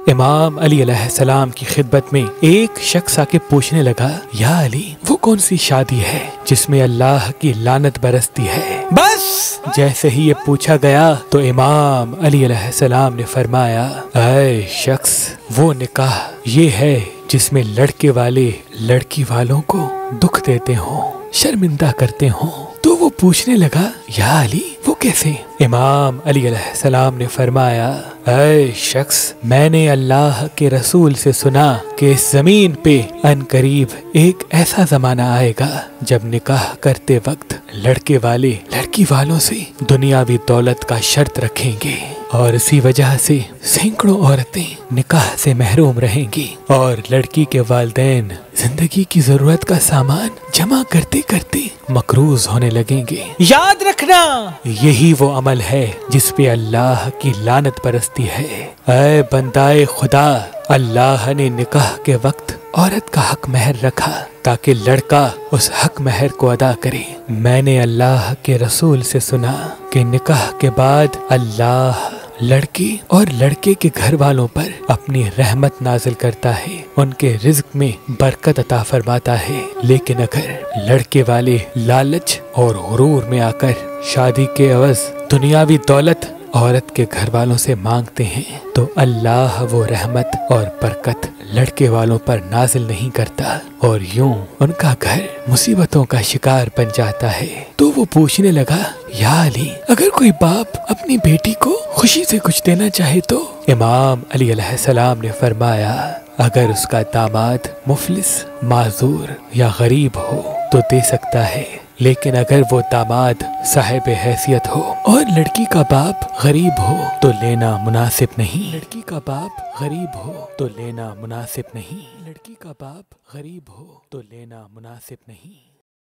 इमाम अली अलैहिस्सलाम की खिदमत में एक शख्स आके पूछने लगा, या अली, वो कौन सी शादी है जिसमें अल्लाह की लानत बरसती है? बस जैसे ही ये पूछा गया तो इमाम अली अलैहिस्सलाम ने फरमाया, ऐ शख्स, वो निकाह ये है जिसमें लड़के वाले लड़की वालों को दुख देते हों, शर्मिंदा करते हों। तो वो पूछने लगा, या अली, वो कैसे? इमाम अली अलैहिस्सलाम ने फरमाया, ऐ शख्स, मैंने अल्लाह के रसूल से सुना कि इस जमीन पे अनकरीब एक ऐसा जमाना आएगा जब निकाह करते वक्त लड़के वाले लड़की वालों से दुनियावी दौलत का शर्त रखेंगे और इसी वजह से सैकड़ों औरतें निकाह से महरूम रहेंगी और लड़की के वालिदैन जिंदगी की जरूरत का सामान जमा करते करते मकरूज होने लगेंगे। याद रखना, यही वो अमल है जिस पे अल्लाह की लानत बरसती है। ऐ बंदाए खुदा, अल्लाह ने निकाह के वक्त औरत का हक महर रखा ताकि लड़का उस हक महर को अदा करे। मैंने अल्लाह के रसूल से सुना कि निकाह के बाद अल्लाह लड़की और लड़के के घर वालों पर अपनी रहमत नाजिल करता है, उनके रिज्क में बरकत अता फरमाता है। लेकिन अगर लड़के वाले लालच और गुरूर में आकर शादी के एवज दुनियावी दौलत औरत के घर वालों से मांगते हैं तो अल्लाह वो रहमत और बरकत लड़के वालों पर नाजिल नहीं करता और यूं उनका घर मुसीबतों का शिकार बन जाता है। तो वो पूछने लगा, या अली, अगर कोई बाप अपनी बेटी को खुशी से कुछ देना चाहे तो? इमाम अली अलैहिस्सलाम ने फरमाया, अगर उसका दामाद मुफलिस, माजूर या गरीब हो तो दे सकता है, लेकिन अगर वो दामाद साहिब हैसियत हो और लड़की का बाप गरीब हो तो लेना मुनासिब नहीं। लड़की का बाप गरीब हो तो लेना मुनासिब नहीं। लड़की का बाप गरीब हो तो लेना मुनासिब नहीं।